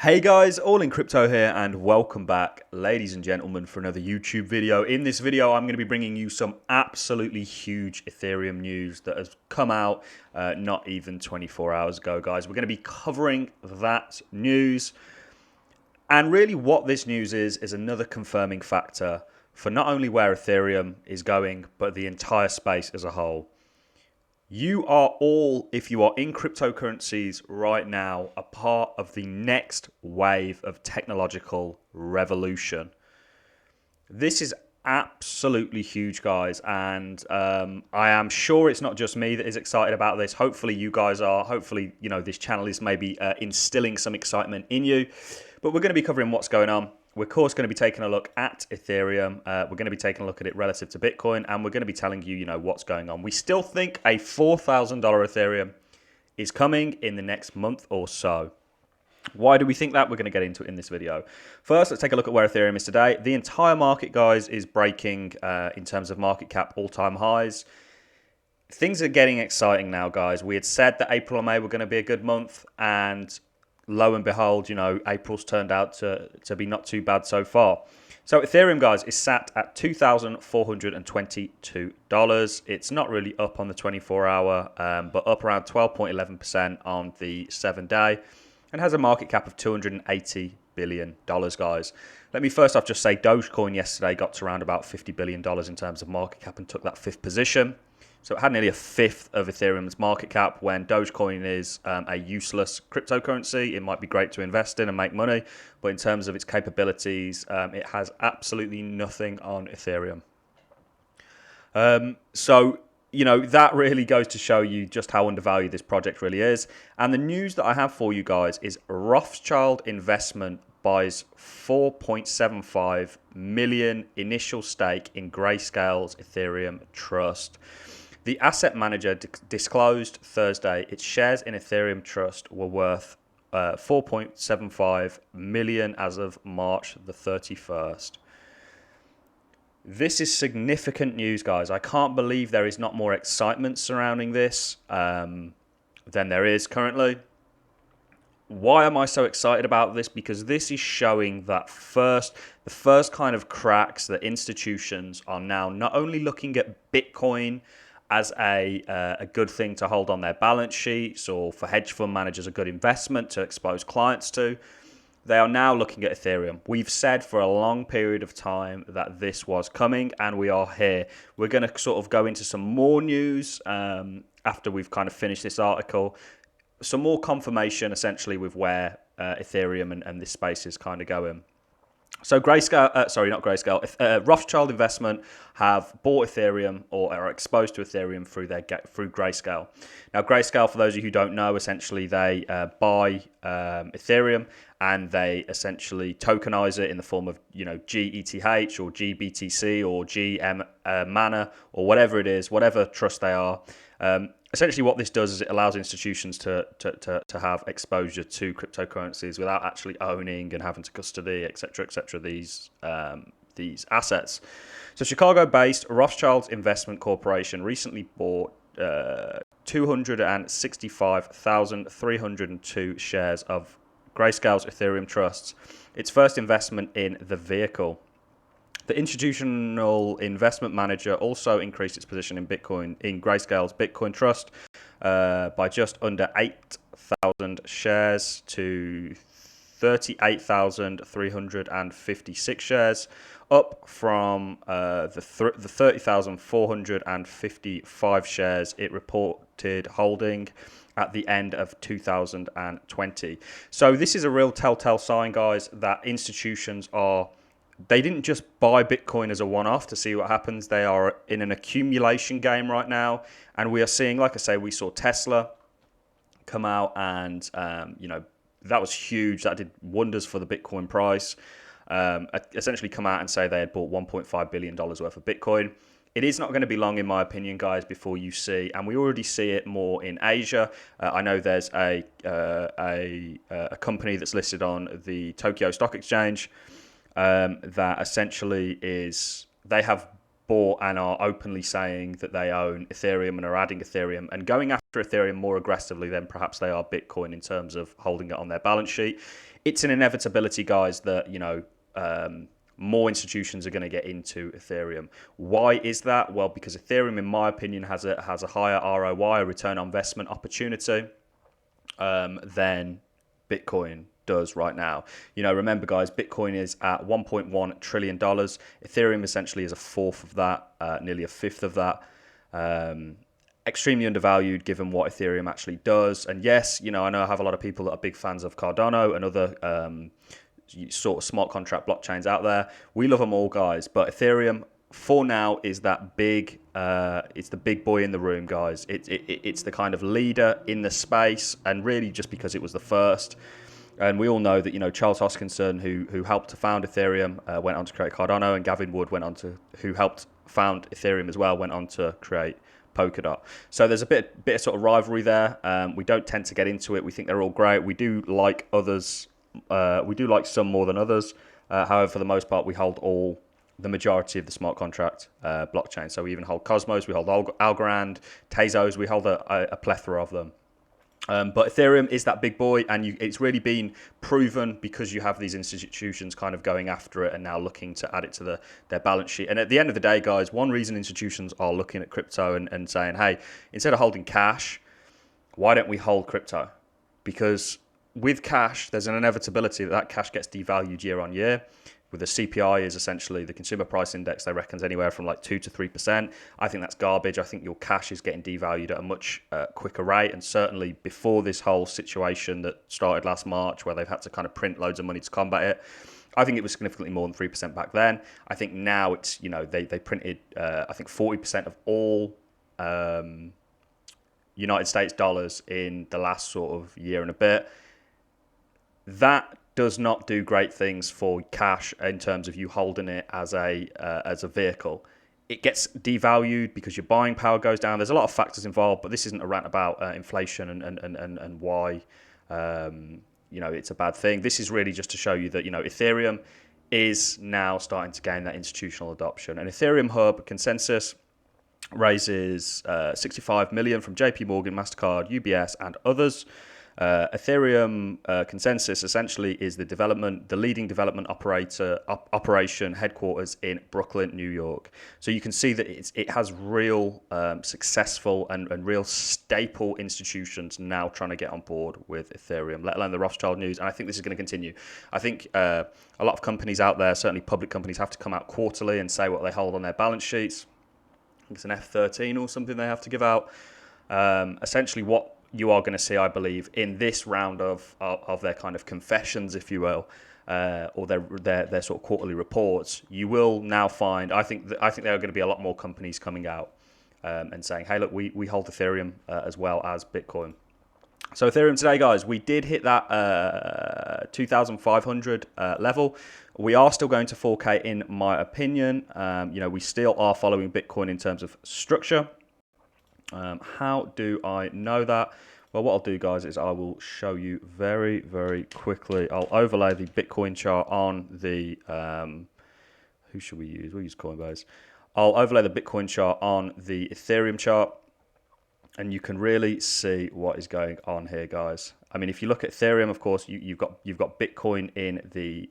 Hey guys, All in Crypto here and welcome back, ladies and gentlemen, for another YouTube video. In this video, I'm going to be bringing you some absolutely huge Ethereum news that has come out not even 24 hours ago, guys. We're going to be covering that news. And really what this news is another confirming factor for not only where Ethereum is going, but the entire space as a whole. You are all, if you are in cryptocurrencies right now, a part of the next wave of technological revolution. This is absolutely huge, guys, and I am sure it's not just me that is excited about this. Hopefully you guys are. Hopefully, you know, this channel is maybe instilling some excitement in you. But we're going to be covering what's going on. We're, of course, going to be taking a look at Ethereum. We're going to be taking a look at it relative to Bitcoin, and we're going to be telling you, what's going on. We still think a $4,000 Ethereum is coming in the next month or so. Why do we think that? We're going to get into it in this video. First, let's take a look at where Ethereum is today. The entire market, guys, is breaking, in terms of market cap, all-time highs. Things are getting exciting now, guys. We had said that April and May were going to be a good month, and lo and behold, April's turned out to be not too bad so far. So Ethereum, guys, is sat at $2,422. It's not really up on the 24-hour, but up around 12.11% on the 7-day, and has a market cap of $280 billion, guys. Let me first off just say Dogecoin yesterday got to around about $50 billion in terms of market cap and took that 5th position. So it had nearly a fifth of Ethereum's market cap when Dogecoin is a useless cryptocurrency. It might be great to invest in and make money, but in terms of its capabilities, it has absolutely nothing on Ethereum. That really goes to show you just how undervalued this project really is. And the news that I have for you guys is Rothschild Investment buys 4.75 million initial stake in Grayscale's Ethereum Trust. The asset manager disclosed Thursday its shares in Ethereum Trust were worth 4.75 million as of March the 31st. This is significant news, guys. I can't believe there is not more excitement surrounding this than there is currently. Why am I so excited about this? Because this is showing that the first kind of cracks that institutions are now not only looking at Bitcoin as a good thing to hold on their balance sheets, or for hedge fund managers a good investment to expose clients to. They are now looking at Ethereum. We've said for a long period of time that this was coming, and we are here. We're going to sort of go into some more news after we've kind of finished this article. Some more confirmation, essentially, with where Ethereum and this space is kind of going. So Rothschild Investment have bought Ethereum, or are exposed to Ethereum through Grayscale. Now, Grayscale, for those of you who don't know, essentially they buy Ethereum and they essentially tokenize it in the form of GETH or GBTC or Mana or whatever it is, whatever trust they are. Essentially, what this does is it allows institutions to have exposure to cryptocurrencies without actually owning and having to custody, etc., these assets. So, Chicago-based Rothschild Investment Corporation recently bought 265,302 shares of Grayscale's Ethereum trusts, its first investment in the vehicle. The institutional investment manager also increased its position in Grayscale's Bitcoin Trust by just under 8,000 shares to 38,356 shares, up from the 30,455 shares it reported holding at the end of 2020. So this is a real telltale sign, guys, that institutions they didn't just buy Bitcoin as a one-off to see what happens. They are in an accumulation game right now. And we are seeing, like I say, we saw Tesla come out and, that was huge. That did wonders for the Bitcoin price. Essentially come out and say they had bought $1.5 billion worth of Bitcoin. It is not going to be long, in my opinion, guys, before you see, and we already see it more in Asia. I know there's a company that's listed on the Tokyo Stock Exchange, that essentially they have bought and are openly saying that they own Ethereum and are adding Ethereum and going after Ethereum more aggressively than perhaps they are Bitcoin in terms of holding it on their balance sheet. It's an inevitability, guys, that, more institutions are going to get into Ethereum. Why is that? Well, because Ethereum, in my opinion, has a higher ROI, a return on investment opportunity, than Bitcoin does right now. Remember, guys, Bitcoin is at $1.1 trillion. Ethereum essentially is a fourth of that, nearly a fifth of that. Extremely undervalued given what Ethereum actually does. And yes, I know I have a lot of people that are big fans of Cardano and other sort of smart contract blockchains out there. We love them all, guys, but Ethereum for now is that big it's the big boy in the room, guys. It's the kind of leader in the space, and really just because it was the first. And we all know that, Charles Hoskinson, who helped to found Ethereum, went on to create Cardano, and Gavin Wood who helped found Ethereum as well, went on to create Polkadot. So there's a bit of sort of rivalry there. We don't tend to get into it. We think they're all great. We do like others. We do like some more than others. However, for the most part, we hold the majority of the smart contract blockchain. So we even hold Cosmos, we hold Algorand, Tezos, we hold a plethora of them. But Ethereum is that big boy, and it's really been proven because you have these institutions kind of going after it and now looking to add it to their balance sheet. And at the end of the day, guys, one reason institutions are looking at crypto and saying, hey, instead of holding cash, why don't we hold crypto? Because with cash, there's an inevitability that cash gets devalued year on year. With the CPI is essentially the consumer price index, they reckon anywhere from like 2 to 3%. I think that's garbage. I think your cash is getting devalued at a much quicker rate. And certainly before this whole situation that started last March, where they've had to kind of print loads of money to combat it, I think it was significantly more than 3% back then. I think now it's, they printed, I think 40% of all United States dollars in the last sort of year and a bit. That does not do great things for cash in terms of you holding it as a vehicle. It gets devalued because your buying power goes down. There's a lot of factors involved, but this isn't a rant about inflation and why it's a bad thing. This is really just to show you that Ethereum is now starting to gain that institutional adoption. And Ethereum Hub consensus raises 65 million from JP Morgan, MasterCard, UBS, and others. Ethereum consensus essentially is the leading development operation headquarters in Brooklyn, New York. So you can see that it has real successful and real staple institutions now trying to get on board with Ethereum, let alone the Rothschild news. And I think this is going to continue. I think a lot of companies out there, certainly public companies, have to come out quarterly and say what they hold on their balance sheets. I think it's an F13 or something they have to give out. Essentially what you are going to see, I believe, in this round of their kind of confessions, if you will, or their sort of quarterly reports, you will now find, I think there are going to be a lot more companies coming out and saying, hey, look, we hold Ethereum as well as Bitcoin. So Ethereum today, guys, we did hit that 2,500 level. We are still going to 4K, in my opinion. We still are following Bitcoin in terms of structure. How do I know that? Well, what I'll do, guys, is I will show you very, very quickly. I'll overlay the Bitcoin chart on the, who should we use? We'll use Coinbase. I'll overlay the Bitcoin chart on the Ethereum chart, and you can really see what is going on here, guys. I mean, if you look at Ethereum, of course, you've got Bitcoin in the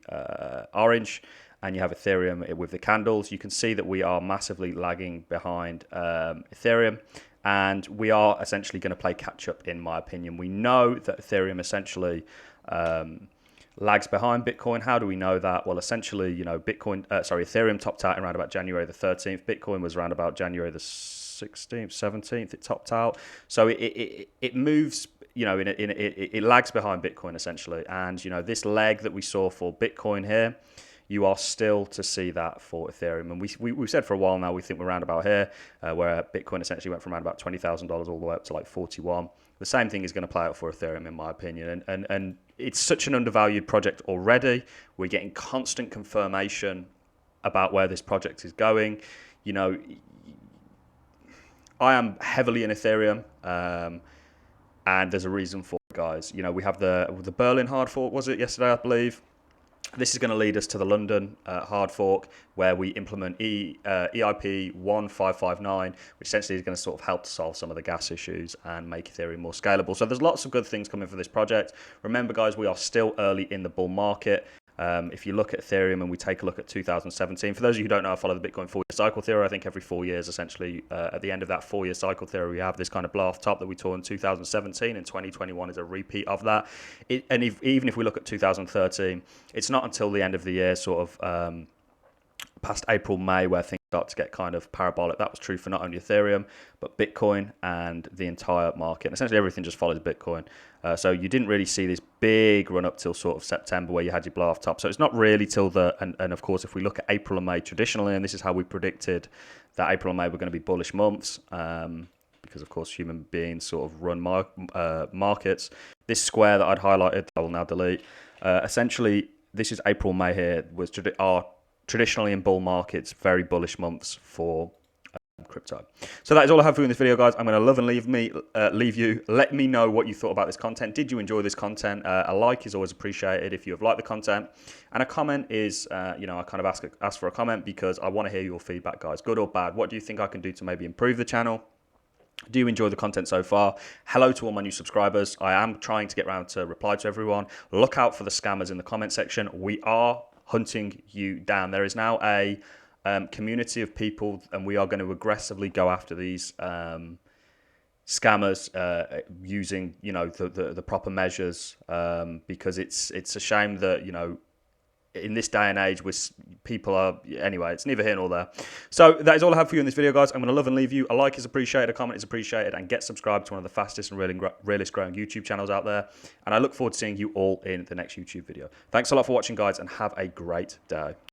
orange, and you have Ethereum with the candles. You can see that we are massively lagging behind Ethereum. And we are essentially going to play catch up, in my opinion. We know that Ethereum essentially lags behind Bitcoin. How do we know that? Well, essentially, Ethereum topped out around about January the 13th. Bitcoin was around about January the 16th, 17th. It topped out. So it moves, it lags behind Bitcoin essentially. And this leg that we saw for Bitcoin here, you are still to see that for Ethereum. And we've said for a while now, we think we're around about here, where Bitcoin essentially went from around about $20,000 all the way up to like 41. The same thing is going to play out for Ethereum, in my opinion. And it's such an undervalued project already. We're getting constant confirmation about where this project is going. I am heavily in Ethereum, and there's a reason for it, guys. We have the Berlin hard fork, was it yesterday, I believe? This is going to lead us to the London hard fork, where we implement EIP 1559, which essentially is going to sort of help to solve some of the gas issues and make Ethereum more scalable. So there's lots of good things coming for this project. Remember, guys, we are still early in the bull market. If you look at Ethereum and we take a look at 2017, for those of you who don't know, I follow the Bitcoin 4-year cycle theory. I think every 4 years, essentially, at the end of that 4-year cycle theory, we have this kind of blow off top that we saw in 2017, and 2021 is a repeat of that. Even if we look at 2013, it's not until the end of the year, sort of past April, May, where things start to get kind of parabolic. That was true for not only Ethereum, but Bitcoin and the entire market. And essentially everything just follows Bitcoin. So you didn't really see this big run up till sort of September where you had your blow off top. So it's not really till and of course, if we look at April and May traditionally, and this is how we predicted that April and May were going to be bullish months, because of course human beings sort of run markets. This square that I'd highlighted, I will now delete. Essentially, this is April, May here, are traditionally in bull markets, very bullish months for crypto. So that is all I have for you in this video, guys. I'm going to love and leave you. Let me know what you thought about this content. Did you enjoy this content? A like is always appreciated if you have liked the content. And a comment is, I kind of ask for a comment because I want to hear your feedback, guys. Good or bad. What do you think I can do to maybe improve the channel? Do you enjoy the content so far? Hello to all my new subscribers. I am trying to get around to reply to everyone. Look out for the scammers in the comment section. We are hunting you down. There is now a community of people, and we are going to aggressively go after these scammers using, the proper measures, because it's a shame that, in this day and age, people are, anyway, it's neither here nor there. So that is all I have for you in this video, guys. I'm going to love and leave you. A like is appreciated, a comment is appreciated, and get subscribed to one of the fastest and realest growing YouTube channels out there. And I look forward to seeing you all in the next YouTube video. Thanks a lot for watching, guys, and have a great day.